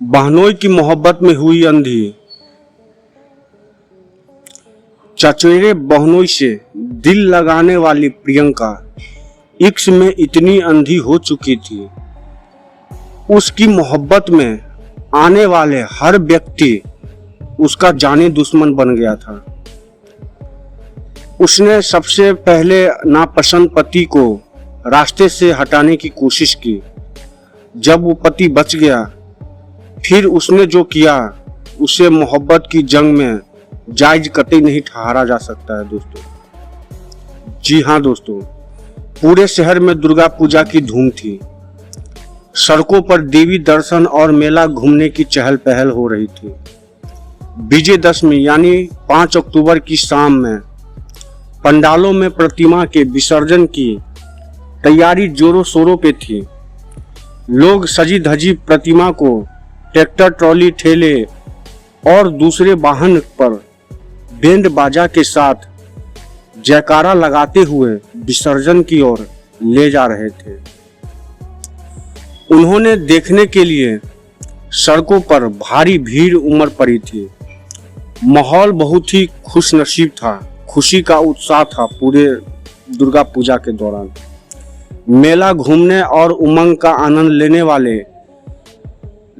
बहनोई की मोहब्बत में हुई अंधी। चचेरे बहनोई से दिल लगाने वाली प्रियंका इश्क में इतनी अंधी हो चुकी थी, उसकी मोहब्बत में आने वाले हर व्यक्ति उसका जाने दुश्मन बन गया था। उसने सबसे पहले नापसंद पति को रास्ते से हटाने की कोशिश की। जब वो पति बच गया, फिर उसने जो किया उसे मोहब्बत की जंग में जायज कतई नहीं ठहरा जा सकता है दोस्तों। जी हाँ दोस्तों, पूरे शहर में दुर्गा पूजा की धूम थी। सड़कों पर देवी दर्शन और मेला घूमने की चहल पहल हो रही थी। विजयदशमी यानी 5 अक्टूबर की शाम में पंडालों में प्रतिमा के विसर्जन की तैयारी जोरों शोरों पे थी। लोग सजी धजी प्रतिमा को ट्रैक्टर, ट्रॉली, ठेले और दूसरे वाहन पर बैंड बाजा के साथ जयकारा लगाते हुए विसर्जन की ओर ले जा रहे थे। उन्होंने देखने के लिए सड़कों पर भारी भीड़ उमड़ पड़ी थी। माहौल बहुत ही खुशनसीब था, खुशी का उत्साह था। पूरे दुर्गा पूजा के दौरान मेला घूमने और उमंग का आनंद लेने वाले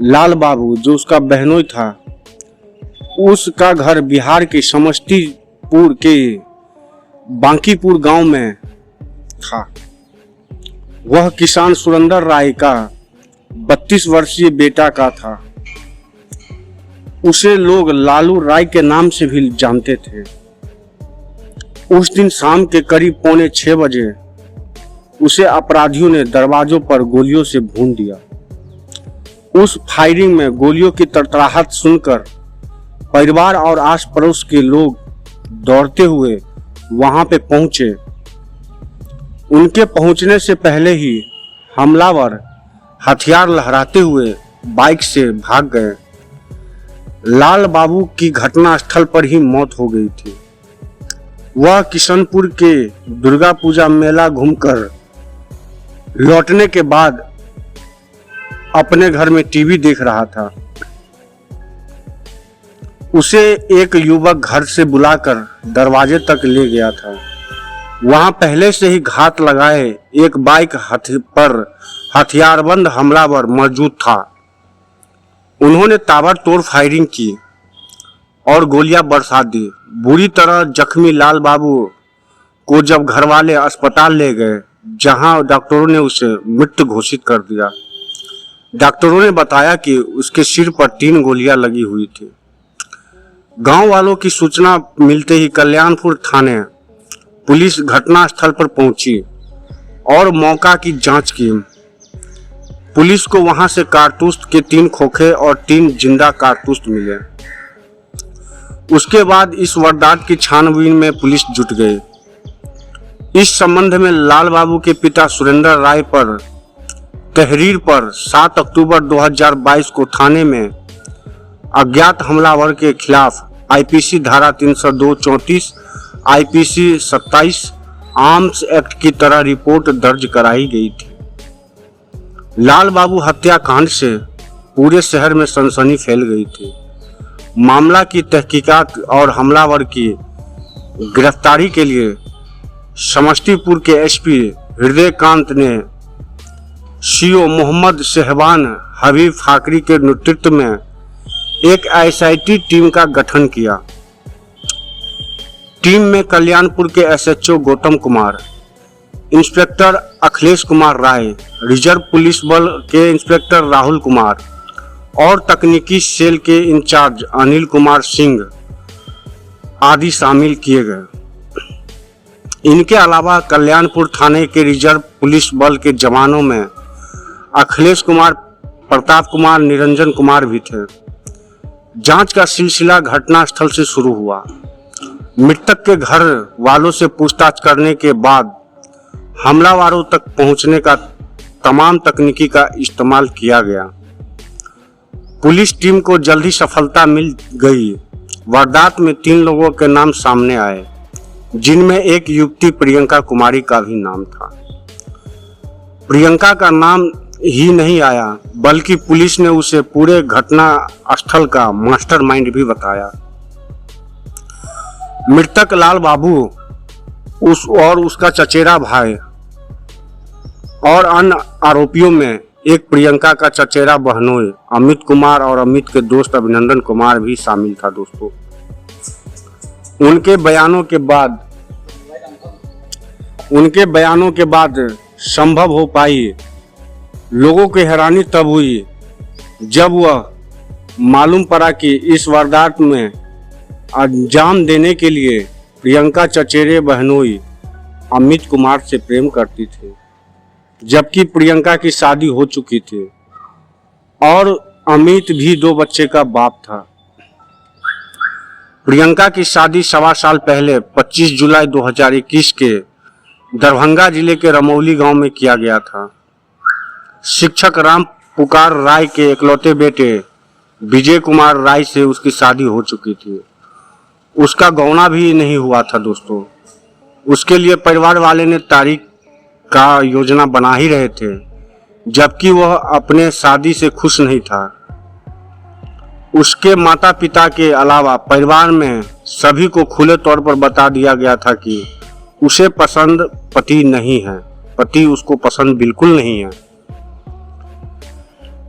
लाल बाबू, जो उसका बहनोई था, उसका घर बिहार के समस्तीपुर के बांकीपुर गांव में था। वह किसान सुरेंद्र राय का 32 वर्षीय बेटा का था। उसे लोग लालू राय के नाम से भी जानते थे। उस दिन शाम के करीब 5:45 बजे उसे अपराधियों ने दरवाजों पर गोलियों से भून दिया। उस फायरिंग में गोलियों की तड़तड़ाहट सुनकर परिवार और आस पड़ोस के लोग दौड़ते हुए वहां पे पहुंचे। उनके पहुंचने से पहले ही हमलावर हथियार लहराते हुए बाइक से भाग गए। लाल बाबू की घटनास्थल पर ही मौत हो गई थी। वह किशनपुर के दुर्गा पूजा मेला घूमकर लौटने के बाद अपने घर में टीवी देख रहा था। उसे एक युवक घर से बुलाकर दरवाजे तक ले गया था। वहां पहले से ही घात लगाए एक बाइक पर हथियारबंद हमलावर मौजूद था। उन्होंने ताबड़तोड़ फायरिंग की और गोलियां बरसा दी। बुरी तरह जख्मी लाल बाबू को जब घरवाले अस्पताल ले गए, जहां डॉक्टरों ने उसे मृत घोषित कर दिया। डॉक्टरों ने बताया कि उसके सिर पर 3 गोलियां लगी हुई थी। गांव वालों की सूचना मिलते ही कल्याणपुर थाने पुलिस घटनास्थल पर पहुंची और मौका की जांच की। पुलिस को वहां से कारतूस के 3 खोखे और 3 जिंदा कारतूस मिले। उसके बाद इस वारदात की छानबीन में पुलिस जुट गई। इस संबंध में लाल बाबू के पिता सुरेंद्र राय पर तहरीर पर 7 अक्टूबर 2022 को थाने में अज्ञात हमलावर के खिलाफ आईपीसी धारा 302-34, आईपीसी 27 आर्म्स एक्ट की तरह रिपोर्ट दर्ज कराई गई थी। लाल बाबू हत्याकांड से पूरे शहर में सनसनी फैल गई थी। मामला की तहकीकात और हमलावर की गिरफ्तारी के लिए समस्तीपुर के एसपी हृदयकांत ने सीओ मोहम्मद शहबान हबीब फाकरी के नेतृत्व में एक एसआईटी टीम का गठन किया। टीम में कल्याणपुर के SHO Gautam Kumar, inspector Akhilesh Kumar Rai, reserve police बल के इंस्पेक्टर राहुल कुमार और तकनीकी सेल के इंचार्ज अनिल कुमार सिंह आदि शामिल किए गए। इनके अलावा कल्याणपुर थाने के रिजर्व पुलिस बल के जवानों में अखिलेश कुमार, प्रताप कुमार, निरंजन कुमार भी थे। जांच का सिलसिला घटनास्थल से शुरू हुआ। मृतक के घर वालों से पूछताछ करने के बाद हमलावरों तक पहुंचने का तमाम तकनीकी का इस्तेमाल किया गया। पुलिस टीम को जल्दी सफलता मिल गई। वारदात में 3 लोगों के नाम सामने आए, जिनमें एक युवती प्रियंका कुमारी का भी नाम था। प्रियंका का नाम ही नहीं आया बल्कि पुलिस ने उसे पूरे घटना स्थल का मास्टरमाइंड भी बताया। मृतक लाल बाबू उसका चचेरा भाई और अन्य आरोपियों में एक प्रियंका का चचेरा बहनोई अमित कुमार और अमित के दोस्त अभिनंदन कुमार भी शामिल था दोस्तों। उनके बयानों के बाद संभव हो पाई। लोगों की हैरानी तब हुई जब वह मालूम पड़ा कि इस वारदात में अंजाम देने के लिए प्रियंका चचेरे बहनोई अमित कुमार से प्रेम करती थी, जबकि प्रियंका की शादी हो चुकी थी और अमित भी 2 बच्चे का बाप था। प्रियंका की शादी 1.25 साल पहले 25 जुलाई 2021 के दरभंगा जिले के रमौली गांव में किया गया था। शिक्षक राम पुकार राय के इकलौते बेटे विजय कुमार राय से उसकी शादी हो चुकी थी। उसका गौना भी नहीं हुआ था दोस्तों। उसके लिए परिवार वाले ने तारीख का योजना बना ही रहे थे, जबकि वह अपने शादी से खुश नहीं था। उसके माता पिता के अलावा परिवार में सभी को खुले तौर पर बता दिया गया था कि उसे पसंद पति नहीं है, पति उसको पसंद बिल्कुल नहीं है।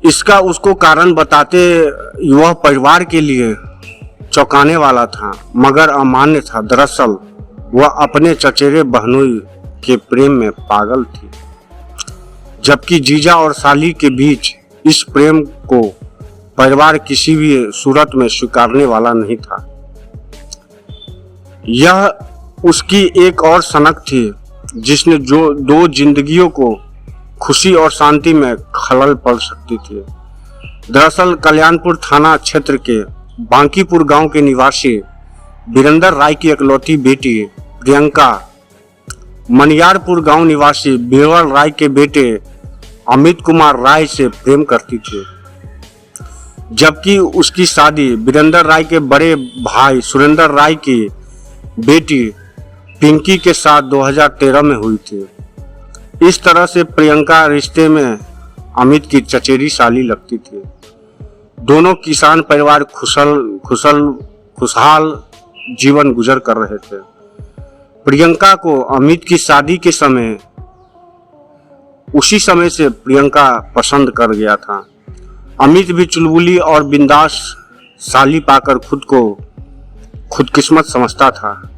इसका उसको कारण बताते वह परिवार के लिए चौंकाने वाला था, मगर अमान्य था। दरअसल वह अपने चचेरे बहनोई के प्रेम में पागल थी, जबकि जीजा और साली के बीच इस प्रेम को परिवार किसी भी सूरत में स्वीकारने वाला नहीं था। यह उसकी एक और सनक थी जिसने जो 2 जिंदगियों को खुशी और शांति में खलल पड़ सकती थी। दरअसल कल्याणपुर थाना क्षेत्र के बांकीपुर गांव के निवासी वीरेंद्र राय की इकलौती बेटी प्रियंका मनियारपुर गांव निवासी बीरबल राय के बेटे अमित कुमार राय से प्रेम करती थी, जबकि उसकी शादी वीरेंद्र राय के बड़े भाई सुरेंद्र राय की बेटी पिंकी के साथ 2013 में हुई थी। इस तरह से प्रियंका रिश्ते में अमित की चचेरी साली लगती थी। दोनों किसान परिवार खुशहाल जीवन गुजर कर रहे थे। प्रियंका को अमित की शादी के समय उसी समय से प्रियंका पसंद कर गया था। अमित भी चुलबुली और बिंदास साली पाकर खुद को खुदकिस्मत समझता था।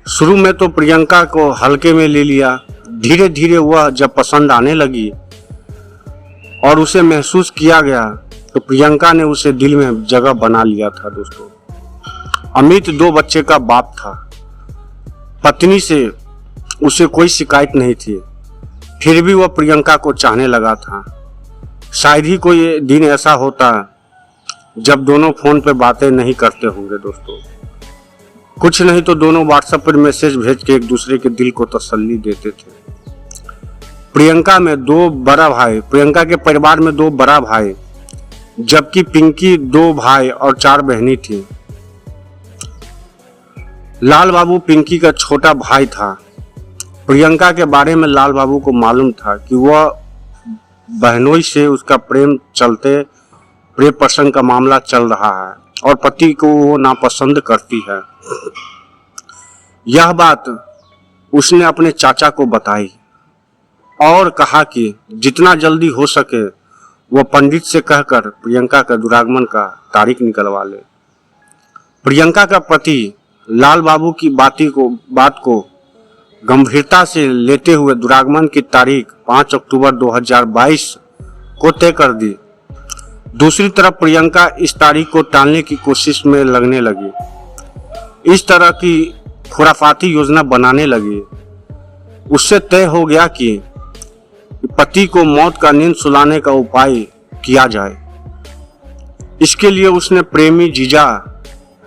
शुरू में तो प्रियंका को हल्के में ले लिया, धीरे धीरे वह जब पसंद आने लगी और उसे महसूस किया गया तो प्रियंका ने उसे दिल में जगह बना लिया था दोस्तों। अमित 2 बच्चे का बाप था। पत्नी से उसे कोई शिकायत नहीं थी, फिर भी वह प्रियंका को चाहने लगा था। शायद ही कोई दिन ऐसा होता जब दोनों फोन पे बातें नहीं करते होंगे दोस्तों। कुछ नहीं तो दोनों व्हाट्सएप पर मैसेज भेज के एक दूसरे के दिल को तसल्ली देते थे। प्रियंका के परिवार में 2 बड़ा भाई, जबकि पिंकी 2 भाई और 4 बहनें थी। लाल बाबू पिंकी का छोटा भाई था। प्रियंका के बारे में लाल बाबू को मालूम था कि वह बहनोई से उसका प्रेम पसंद का मामला चल रहा है और पति को वो नापसंद करती है। यह बात उसने अपने चाचा को बताई और कहा कि जितना जल्दी हो सके वह पंडित से कहकर प्रियंका का दुरागमन का तारीख निकलवा ले। प्रियंका का पति लाल बाबू की बात को गंभीरता से लेते हुए दुरागमन की तारीख 5 अक्टूबर 2022 को तय कर दी। दूसरी तरफ प्रियंका इस तारीख को टालने की कोशिश में लगने लगी। इस तरह की खुराफाती योजना बनाने लगी। उससे तय हो गया कि पति को मौत का नींद सुलाने का उपाय किया जाए। इसके लिए उसने प्रेमी जीजा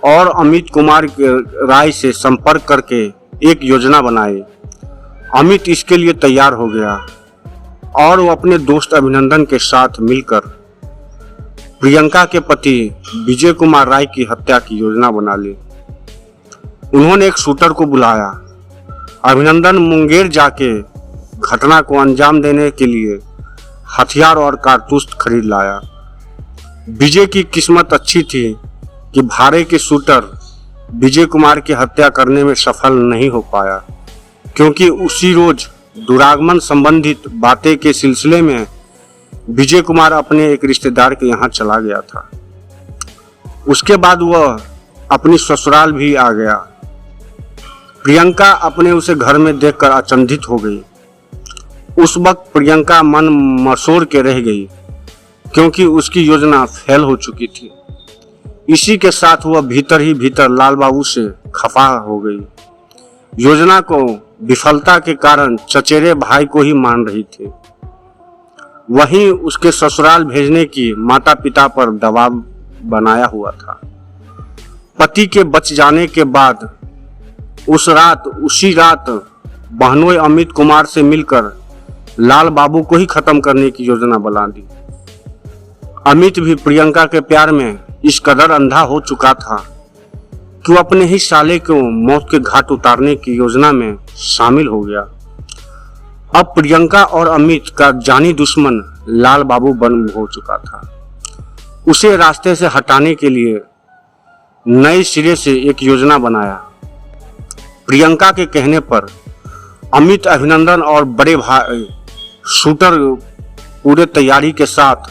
और अमित कुमार राय से संपर्क करके एक योजना बनाई। अमित इसके लिए तैयार हो गया और वो अपने दोस्त अभिनंदन के साथ मिलकर प्रियंका के पति विजय कुमार राय की हत्या की योजना बना ली। उन्होंने एक शूटर को बुलाया। अभिनंदन मुंगेर जाके घटना को अंजाम देने के लिए हथियार और कारतूस खरीद लाया। विजय की किस्मत अच्छी थी कि भारे के शूटर विजय कुमार की हत्या करने में सफल नहीं हो पाया, क्योंकि उसी रोज दुरागमन संबंधित बातें के सिलसिले में विजय कुमार अपने एक रिश्तेदार के यहाँ चला गया था। उसके बाद वह अपनी ससुराल भी आ गया। प्रियंका अपने उसे घर में देखकर अचंभित हो गई। उस वक्त प्रियंका मन मसोड़ के रह गई, क्योंकि उसकी योजना फेल हो चुकी थी। इसी के साथ वह भीतर ही भीतर लाल बाबू से खफा हो गई। योजना को विफलता के कारण चचेरे भाई को ही मान रही थी। वहीं उसके ससुराल भेजने की माता पिता पर दबाव बनाया हुआ था। पति के बच जाने के बाद उसी रात बहनोई अमित कुमार से मिलकर लाल बाबू को ही खत्म करने की योजना बना दी। अमित भी प्रियंका के प्यार में इस कदर अंधा हो चुका था कि वो अपने ही साले को मौत के घाट उतारने की योजना में शामिल हो गया। अब प्रियंका और अमित का जानी दुश्मन लाल बाबू बन हो चुका था। उसे रास्ते से हटाने के लिए नए सिरे से एक योजना बनाया। प्रियंका के कहने पर अमित, अभिनंदन और बड़े भाई शूटर पूरे तैयारी के साथ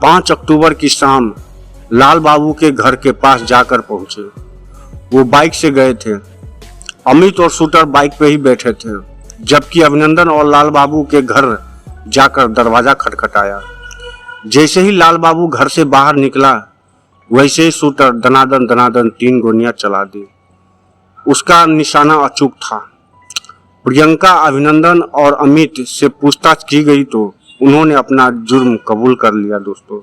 5 अक्टूबर की शाम लाल बाबू के घर के पास जाकर पहुंचे। वो बाइक से गए थे। अमित और शूटर बाइक पे ही बैठे थे, जबकि अभिनंदन और लाल बाबू के घर जाकर दरवाजा खटखटाया। जैसे ही लाल बाबू घर से बाहर निकला, वैसे ही शूटर दनादन 3 गोलियां चला दी। उसका निशाना अचूक था। प्रियंका, अभिनंदन और अमित से पूछताछ की गई तो उन्होंने अपना जुर्म कबूल कर लिया। दोस्तों,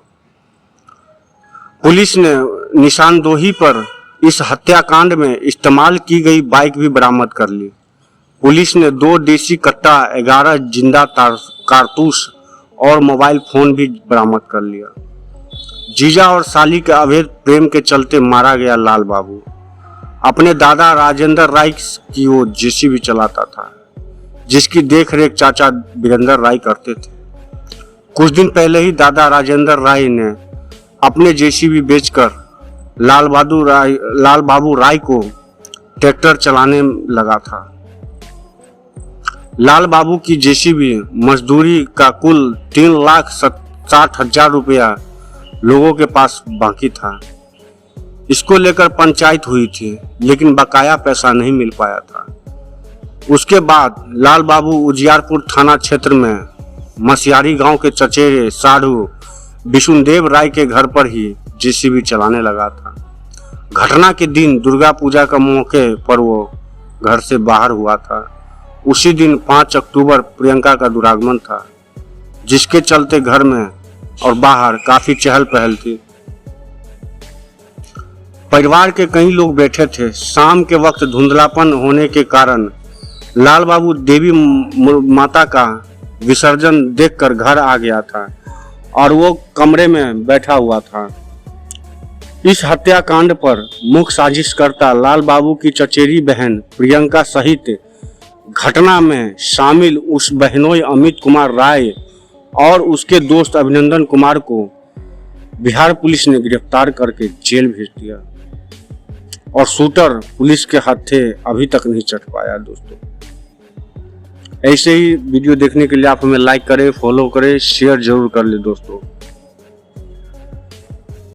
पुलिस ने निशानदोही पर इस हत्याकांड में इस्तेमाल की गई बाइक भी बरामद कर ली। पुलिस ने 2 देसी कट्टा, 11 जिंदा कारतूस और मोबाइल फोन भी बरामद कर लिया। जीजा और साली के अवैध प्रेम के चलते मारा गया लाल बाबू। अपने दादा राजेंद्र राय की वो जेसीबी चलाता था, जिसकी देखरेख चाचा वीरेंद्र राय करते थे। कुछ दिन पहले ही दादा राजेंद्र राय ने अपने जेसीबी बेचकर लाल बाबू राय को ट्रैक्टर चलाने लगा था। लाल बाबू की जेसीबी मजदूरी का कुल 3,60,000 रुपया लोगों के पास बाकी था। इसको लेकर पंचायत हुई थी, लेकिन बकाया पैसा नहीं मिल पाया था। उसके बाद लाल बाबू उजियारपुर थाना क्षेत्र में मसियारी गांव के चचेरे साधु विष्णुदेव राय के घर पर ही जेसीबी चलाने लगा था। घटना के दिन दुर्गा पूजा का मौके पर वो घर से बाहर हुआ था। उसी दिन 5 अक्टूबर प्रियंका का दुरागमन था, जिसके चलते घर में और बाहर काफी चहल पहल थी। परिवार के कई लोग बैठे थे। शाम के वक्त धुंधलापन होने के कारण लाल बाबू देवी माता का विसर्जन देखकर घर आ गया था और वो कमरे में बैठा हुआ था। इस हत्याकांड पर मुख्य साजिशकर्ता लाल बाबू की चचेरी बहन प्रियंका सहित घटना में शामिल उस बहनोई अमित कुमार राय और उसके दोस्त अभिनंदन कुमार को बिहार पुलिस ने गिरफ्तार करके जेल भेज दिया और शूटर पुलिस के हाथे अभी तक नहीं चढ़ पाया। दोस्तों, ऐसे ही वीडियो देखने के लिए आप हमें लाइक करें, फॉलो करें, शेयर जरूर कर ले दोस्तों।